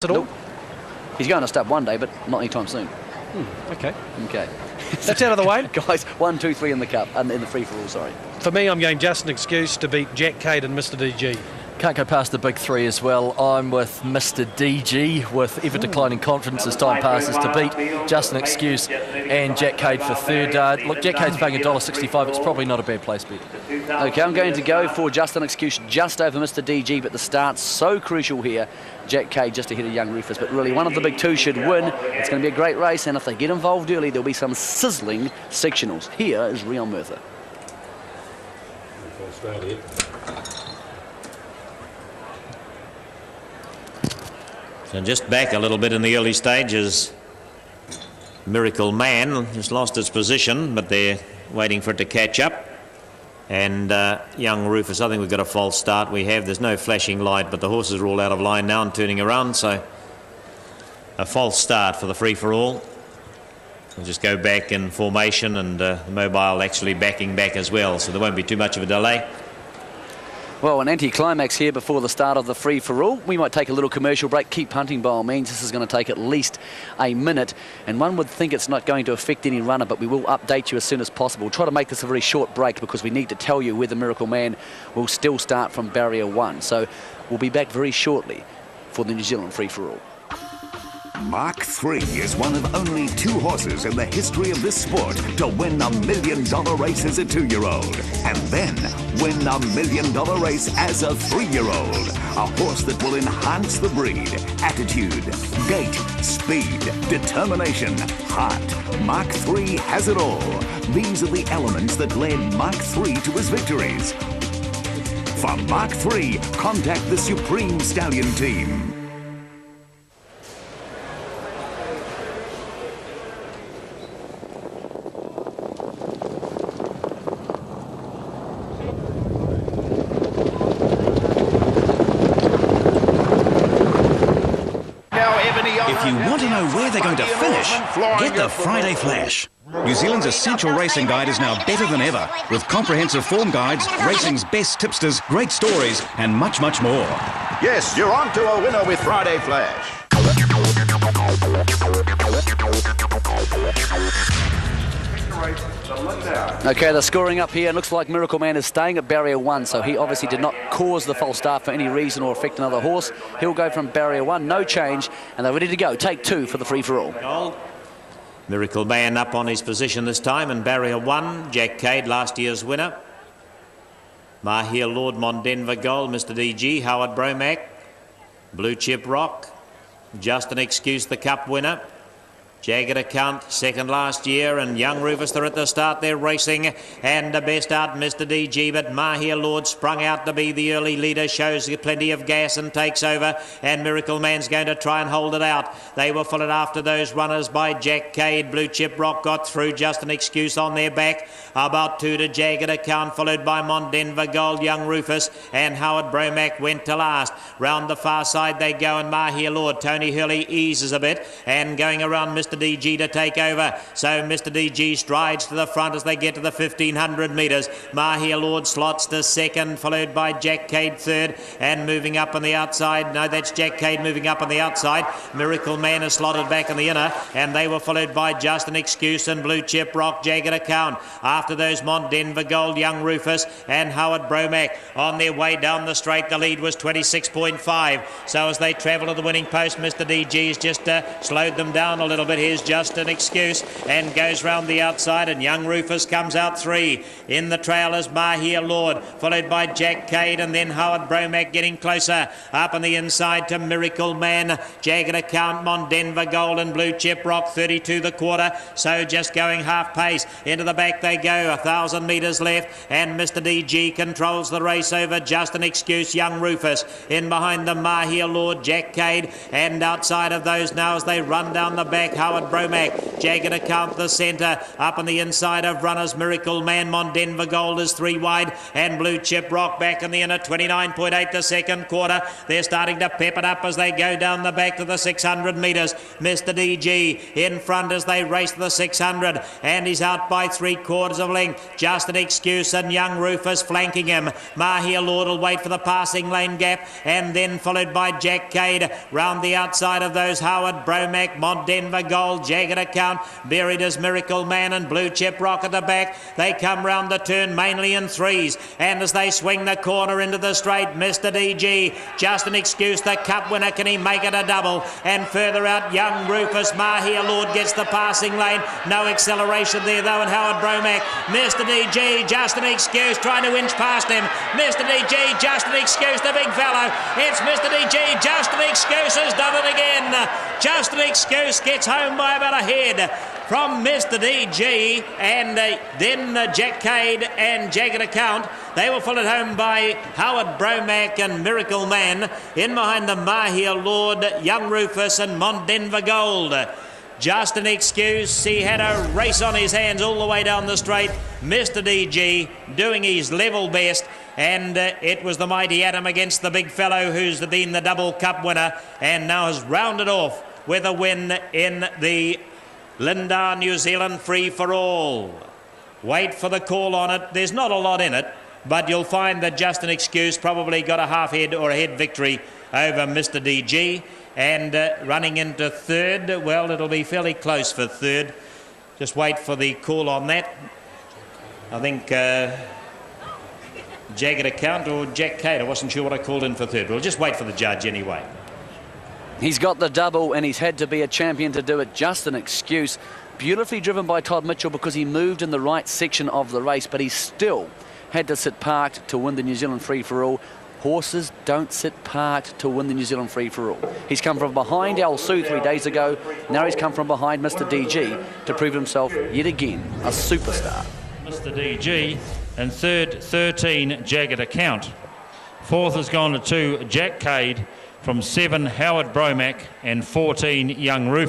at all? Nope. He's going to start one day, but not anytime soon. Okay. Okay. That's out of the way. Guys, 1, 2, 3 in the cup, and in the free-for-all, sorry. For me, I'm going Just an Excuse to beat Jack Cade and Mr. DG. Can't go past the big three as well. I'm with Mr. DG with ever declining confidence as time passes to beat Just an Excuse and Jack Cade for third. Look, Jack Cade's paying $1.65. It's probably not a bad place bet. Okay, I'm going to go for Just an Excuse just over Mr. DG, but the start's so crucial here. Jack Cade just ahead of young Rufus, but really one of the big two should win. It's going to be a great race, and if they get involved early, there'll be some sizzling sectionals. Here is Real Murtha. So just back a little bit in the early stages. Miracle Man has lost its position, but they're waiting for it to catch up. And young Rufus, I think we've got a false start. There's no flashing light, but the horses are all out of line now and turning around, so a false start for the free-for-all. We'll just go back in formation, and the mobile actually backing back as well, so there won't be too much of a delay. Well, an anti-climax here before the start of the free-for-all. We might take a little commercial break. Keep punting by all means. This is going to take at least a minute, and one would think it's not going to affect any runner, but we will update you as soon as possible. We'll try to make this a very short break because we need to tell you whether Miracle Man will still start from barrier 1. So we'll be back very shortly for the New Zealand free-for-all. Mark III is one of only 2 horses in the history of this sport to win $1 million race as a 2-year-old, and then win $1 million race as a 3-year-old. A horse that will enhance the breed. Attitude, gait, speed, determination, heart. Mark III has it all. These are the elements that led Mark III to his victories. For Mark III, contact the Supreme Stallion team. If you want to know where they're going to finish, get the Friday Flash. New Zealand's essential racing guide is now better than ever, with comprehensive form guides, racing's best tipsters, great stories, and much, much more. Yes, you're on to a winner with Friday Flash. Okay, they're scoring up here. It looks like Miracle Man is staying at barrier 1, so he obviously did not cause the false start for any reason or affect another horse. He'll go from barrier 1, no change, and they're ready to go. Take 2 for the free-for-all. Miracle Man up on his position this time in barrier 1. Jack Cade, last year's winner. Mahia Lord, Mondenver Gold, Mr. DG, Howard Bromack, Blue Chip Rock, Just an Excuse, the Cup winner. Jagged Account, second last year, and young Rufus, they're at the start, they're racing, and the best out, Mr. DG, but Mahia Lord sprung out to be the early leader, shows plenty of gas and takes over, and Miracle Man's going to try and hold it out. They were followed after those runners by Jack Cade. Blue Chip Rock got through, Just an Excuse on their back, about 2 to Jagged Account, followed by Mondenver Gold, young Rufus, and Howard Bromack went to last. Round the far side they go, and Mahia Lord, Tony Hurley eases a bit, and going around Mr. DG to take over. So Mr. DG strides to the front as they get to the 1500 metres. Mahia Lord slots to second, followed by Jack Cade third, and moving up on the outside. No, that's Jack Cade moving up on the outside. Miracle Man is slotted back in the inner, and they were followed by Just an Excuse and Blue Chip Rock, Jagged Account. After those, Mondenver Gold, young Rufus, and Howard Bromack on their way down the straight. The lead was 26.5. So as they travel to the winning post, Mr. DG's just slowed them down a little bit. Here's Just an Excuse and goes round the outside, and young Rufus comes out 3. In the trail is Mahia Lord, followed by Jack Cade, and then Howard Bromack getting closer. Up on the inside to Miracle Man, Jagged Account, Mondenver Gold and Blue Chip Rock, 32 the quarter. So just going half pace. Into the back they go, 1,000 metres left, and Mr. DG controls the race over Just an Excuse, young Rufus. In behind them, Mahia Lord, Jack Cade, and outside of those now as they run down the back, Howard Bromack. Jagged Account the centre. Up on the inside of runners, Miracle Man, Mondenver Gold is 3 wide, and Blue Chip Rock back in the inner, 29.8 the second quarter. They're starting to pep it up as they go down the back to the 600 metres. Mr. DG in front as they race to the 600, and he's out by 3/4 of length. Just an Excuse and Young Rufus flanking him. Mahia Lord will wait for the passing lane gap, and then followed by Jack Cade. Round the outside of those, Howard Bromack, Mondenver Gold, Jagged Account, buried as Miracle Man, and Blue Chip Rock at the back. They come round the turn mainly in 3s, and as they swing the corner into the straight, Mr. DG, Just an Excuse, the cup winner, can he make it a double? And further out, Young Rufus, Mahia Lord gets the passing lane. No acceleration there though, and Howard Bromack, Mr. DG, Just an Excuse, trying to inch past him. Mr. DG, Just an Excuse, the big fellow. It's Mr. DG, Just an Excuse has done it again. Just an Excuse gets home by about a head from Mr. DG, and then Jack Cade and Jagged Account. They were followed home by Howard Bromack and Miracle Man. In behind them, Mahia Lord, Young Rufus and Mondenver Gold. Just an Excuse, he had a race on his hands all the way down the straight. Mr. DG doing his level best, and it was the mighty Adam against the big fellow who's been the double cup winner and now has rounded off with a win in the Lindauer New Zealand Free for All. Wait for the call on it. There's not a lot in it, but you'll find that Just an Excuse probably got a half head or a head victory over Mr. DG. And running into third, well, it'll be fairly close for third. Just wait for the call on that. I think Jagged Account or Jack Cade. I wasn't sure what I called in for third. We'll just wait for the judge anyway. He's got the double, and he's had to be a champion to do it. Just an Excuse. Beautifully driven by Todd Mitchell because he moved in the right section of the race, but he still had to sit parked to win the New Zealand Free for All. Horses don't sit parked to win the New Zealand Free for All. He's come from behind Al Su 3 days ago. Now he's come from behind Mr. DG to prove himself yet again a superstar. Mr. DG, and third, 13, Jagged Account. Fourth has gone to 2, Jack Cade. From 7, Howard Bromack, and 14, Young Roof.